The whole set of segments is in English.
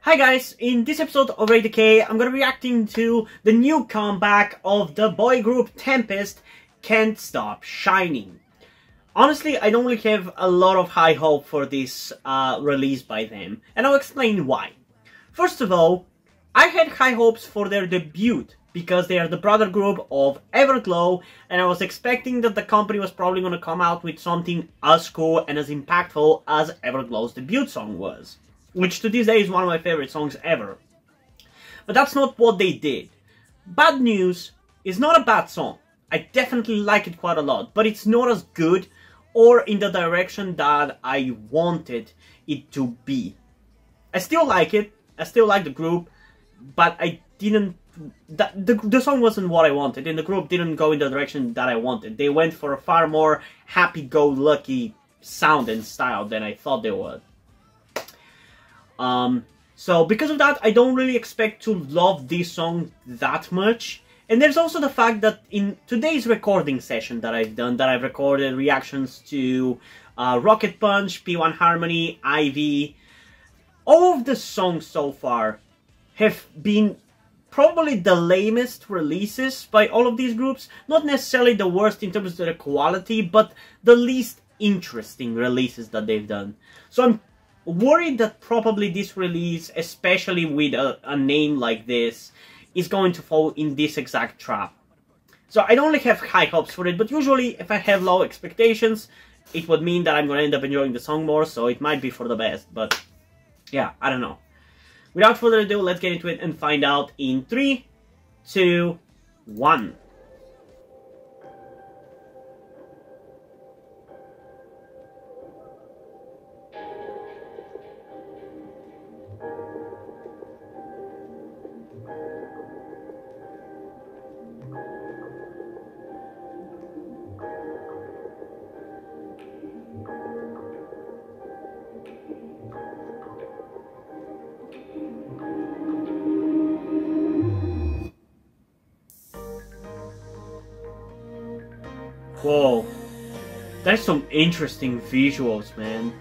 Hi guys, in this episode of Decay, I'm gonna be reacting to the new comeback of the boy group Tempest, Can't Stop Shining. Honestly, I don't really have a lot of high hope for this release by them, and I'll explain why. First of all, I had high hopes for their debut, because they are the brother group of Everglow, and I was expecting that the company was probably gonna come out with something as cool and as impactful as Everglow's debut song was. Which to this day is one of my favorite songs ever. But that's not what they did. Bad News is not a bad song. I definitely like it quite a lot, but it's not as good or in the direction that I wanted it to be. I still like it, I still like the group, but I didn't... The song wasn't what I wanted, and the group didn't go in the direction that I wanted. They went for a far more happy-go-lucky sound and style than I thought they would. So because of that, I don't really expect to love this song that much. And there's also the fact that in today's recording session that I've recorded reactions to Rocket Punch, P1 Harmony, Ivy. All of the songs so far have been probably the lamest releases by all of these groups. Not necessarily the worst in terms of their quality, but the least interesting releases that they've done. So I'm worried that probably this release, especially with a name like this, is going to fall in this exact trap. So I don't really have high hopes for it, but usually if I have low expectations, it would mean that I'm going to end up enjoying the song more, so it might be for the best, but yeah, I don't know. Without further ado, let's get into it and find out in 3, 2, 1. Whoa, that's some interesting visuals, man.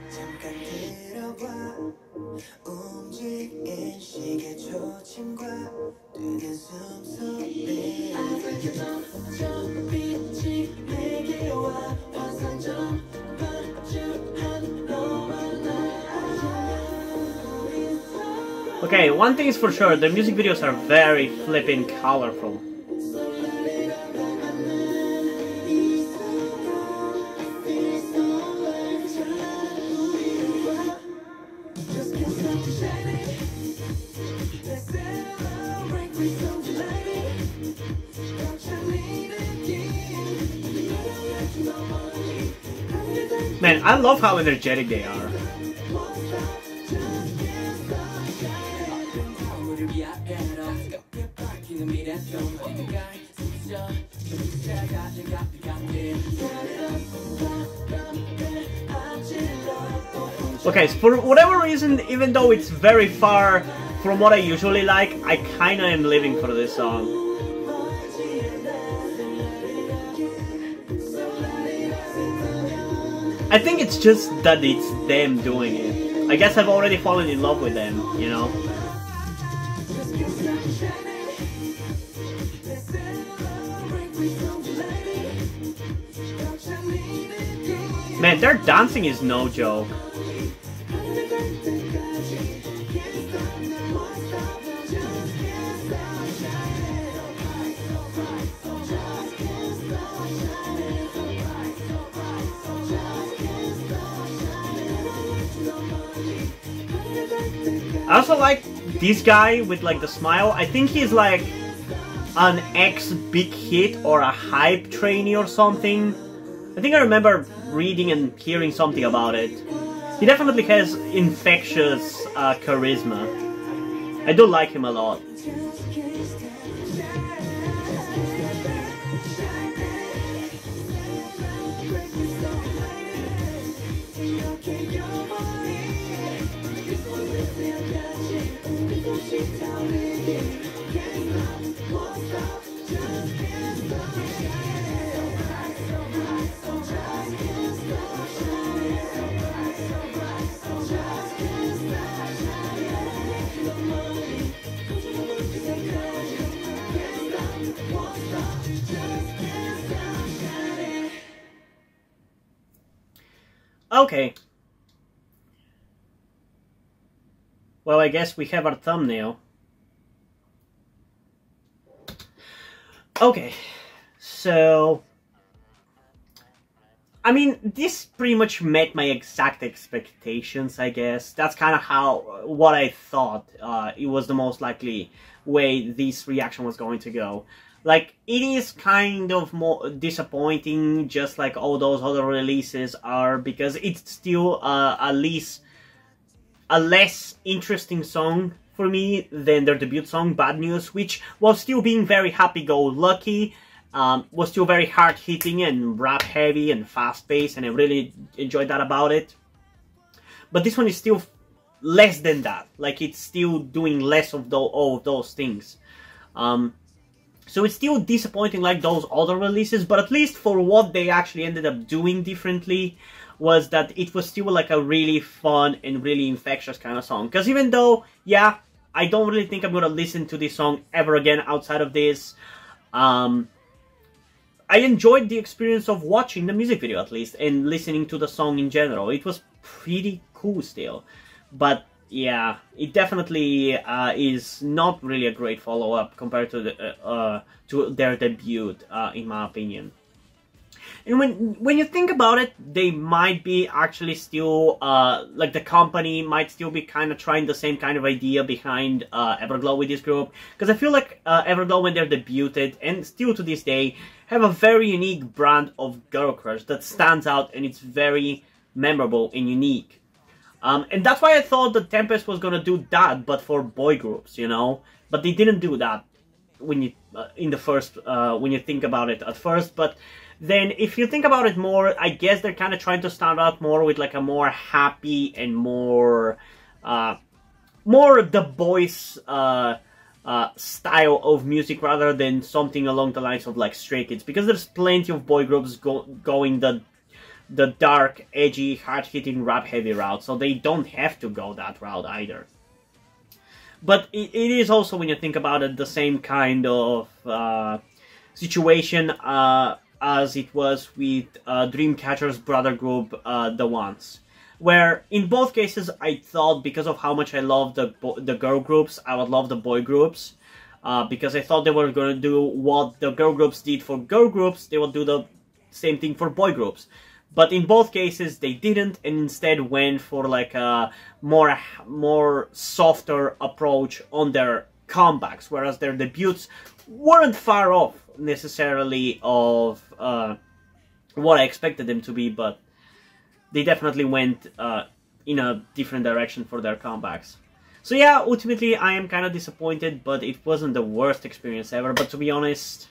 Okay, one thing is for sure, the music videos are very flippin' colorful. Man, I love how energetic they are. Okay, so for whatever reason, even though it's very far from what I usually like, I kinda am living for this song. I think it's just that it's them doing it. I guess I've already fallen in love with them, you know? Man, their dancing is no joke. I also like this guy with like the smile. I think he's like an ex-big hit or a hype trainee or something. I think I remember reading and hearing something about it. He definitely has infectious charisma. I do like him a lot. Okay. Well, I guess we have our thumbnail. Okay, so I mean, this pretty much met my exact expectations, I guess. That's kind of what I thought it was the most likely way this reaction was going to go. Like, it is kind of more disappointing, just like all those other releases are, because it's still a less interesting song for me than their debut song, Bad News, which, while still being very happy-go-lucky, was still very hard-hitting and rap-heavy and fast-paced, and I really enjoyed that about it. But this one is still less than that. Like, it's still doing less of all of those things. So it's still disappointing like those other releases, but at least for what they actually ended up doing differently was that it was still like a really fun and really infectious kind of song. Because even though, yeah, I don't really think I'm going to listen to this song ever again outside of this, I enjoyed the experience of watching the music video, at least, and listening to the song in general. It was pretty cool still. But yeah, it definitely is not really a great follow-up compared to their debut, in my opinion. And when you think about it, they might be actually still, like the company might still be kind of trying the same kind of idea behind Everglow with this group. Because I feel like Everglow, when they're debuted, and still to this day, have a very unique brand of girl crush that stands out, and it's very memorable and unique. And that's why I thought that Tempest was gonna do that, but for boy groups, you know? But they didn't do that when you, when you think about it at first, but then if you think about it more, I guess they're kind of trying to stand out more with like a more happy and more the boys style of music rather than something along the lines of like Stray Kids, because there's plenty of boy groups going the dark, edgy, hard-hitting, rap-heavy route, so they don't have to go that route either. But it is also, when you think about it, the same kind of situation as it was with Dreamcatcher's brother group, The Ones. Where, in both cases, I thought, because of how much I love the girl groups, I would love the boy groups. Because I thought they were going to do what the girl groups did for girl groups, they would do the same thing for boy groups. But in both cases, they didn't, and instead went for like a more softer approach on their comebacks, whereas their debuts weren't far off necessarily of what I expected them to be, but they definitely went in a different direction for their comebacks. So yeah, ultimately I am kind of disappointed, but it wasn't the worst experience ever. But to be honest,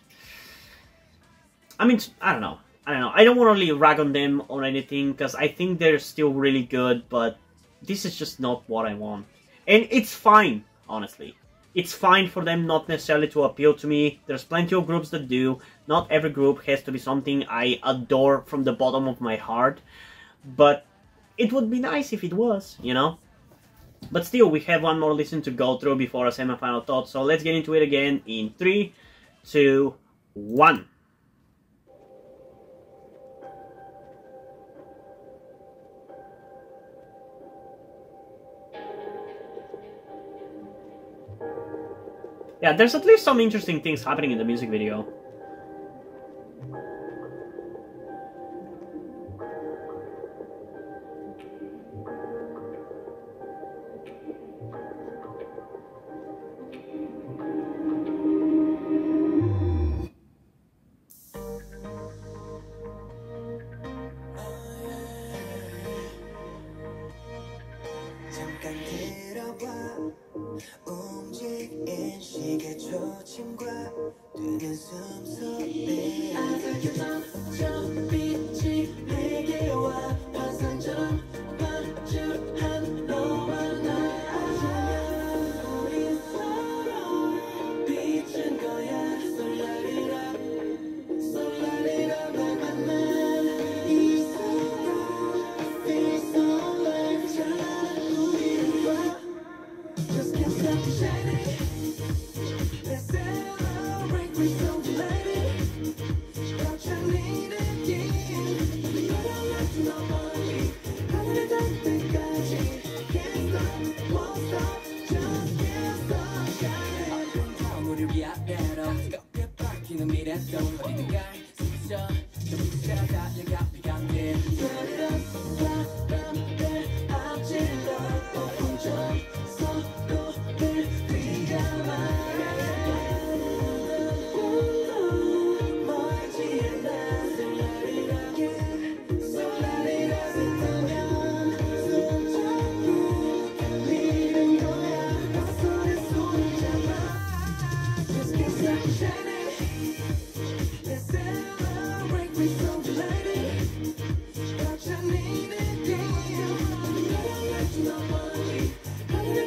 I mean, I don't know. I don't want to really rag on them or anything, because I think they're still really good, but this is just not what I want. And it's fine, honestly. It's fine for them not necessarily to appeal to me. There's plenty of groups that do. Not every group has to be something I adore from the bottom of my heart. But it would be nice if it was, you know? But still, we have one more listen to go through before our semi-final thoughts. So let's get into it again in 3, 2, 1. Yeah, there's at least some interesting things happening in the music video.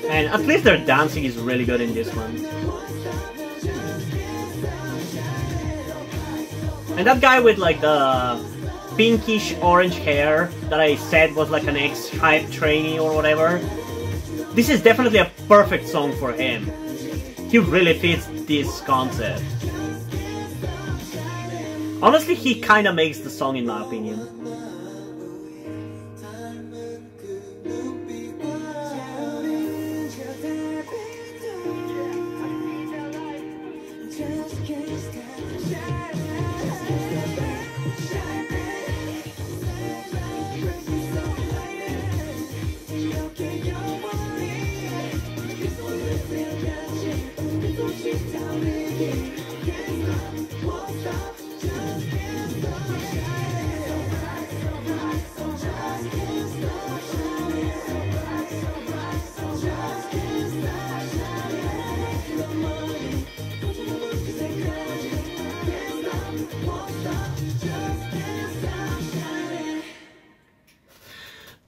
And at least their dancing is really good in this one. And that guy with like the pinkish orange hair that I said was like an ex-hype trainee or whatever. This is definitely a perfect song for him. He really fits this concept. Honestly, he kinda makes the song in my opinion.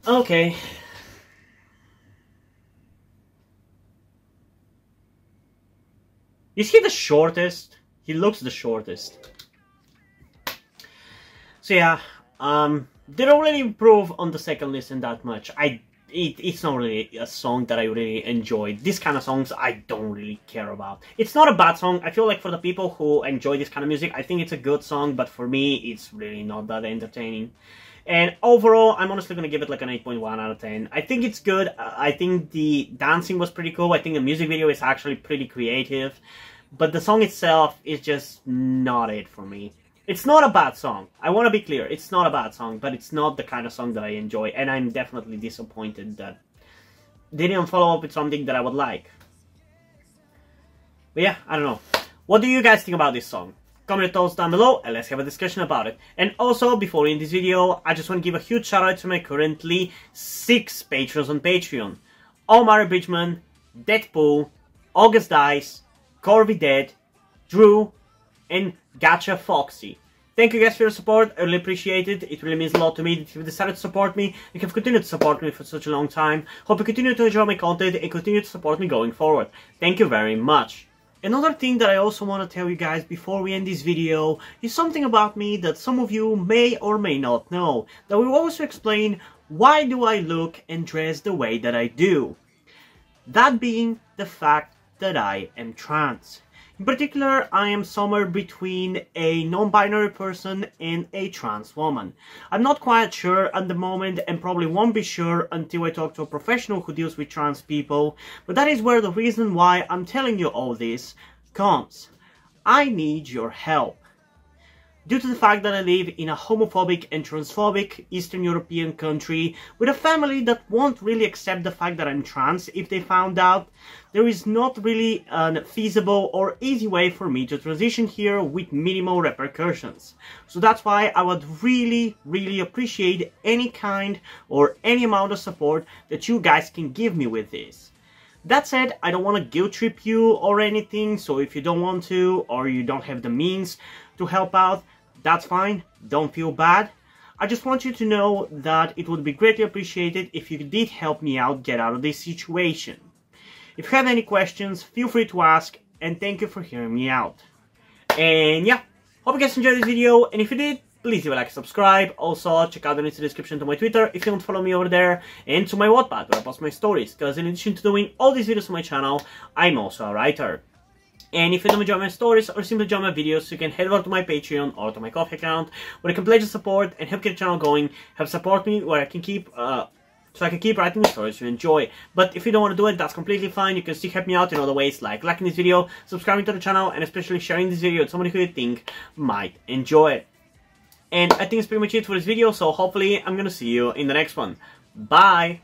Okay. Is he the shortest? He looks the shortest. So yeah, they don't really improve on the second listen that much. It's not really a song that I really enjoy. This kind of songs I don't really care about. It's not a bad song. I feel like for the people who enjoy this kind of music, I think it's a good song, but for me, it's really not that entertaining. And overall, I'm honestly going to give it like an 8.1 out of 10. I think it's good. I think the dancing was pretty cool. I think the music video is actually pretty creative. But the song itself is just not it for me. It's not a bad song. I want to be clear. It's not a bad song, but it's not the kind of song that I enjoy. And I'm definitely disappointed that they didn't follow up with something that I would like. But yeah, I don't know. What do you guys think about this song? Comment your thoughts down below and let's have a discussion about it. And also, before we end this video, I just want to give a huge shout out to my currently 6 patrons on Patreon. Omar Bridgman, Deadpool, August Dice, Corby Dead, Drew, and Gacha Foxy. Thank you guys for your support, I really appreciate it. It really means a lot to me that you've decided to support me. You have continued to support me for such a long time. Hope you continue to enjoy my content and continue to support me going forward. Thank you very much. Another thing that I also want to tell you guys before we end this video is something about me that some of you may or may not know. That will also explain why do I look and dress the way that I do. That being the fact that I am trans. In particular, I am somewhere between a non-binary person and a trans woman. I'm not quite sure at the moment and probably won't be sure until I talk to a professional who deals with trans people, but that is where the reason why I'm telling you all this comes. I need your help. Due to the fact that I live in a homophobic and transphobic Eastern European country with a family that won't really accept the fact that I'm trans if they found out, there is not really a feasible or easy way for me to transition here with minimal repercussions. So that's why I would really appreciate any kind or any amount of support that you guys can give me with this. That said, I don't want to guilt trip you or anything, so if you don't want to or you don't have the means to help out, that's fine, don't feel bad. I just want you to know that it would be greatly appreciated if you did help me out get out of this situation. If you have any questions, feel free to ask, and thank you for hearing me out. And yeah, hope you guys enjoyed this video, and if you did, please leave a like and subscribe. Also, check out the link in the description to my Twitter if you don't follow me over there, and to my Wattpad where I post my stories, because in addition to doing all these videos on my channel, I'm also a writer. And if you don't enjoy my stories or simply enjoy my videos, you can head over to my Patreon or to my Ko-fi account where you can pledge your support and help get the channel going, help support me where I can keep, so I can keep writing the stories you enjoy. But if you don't want to do it, that's completely fine. You can still help me out in other ways, like liking this video, subscribing to the channel, and especially sharing this video with somebody who you think might enjoy it. And I think that's pretty much it for this video, so hopefully I'm gonna see you in the next one. Bye!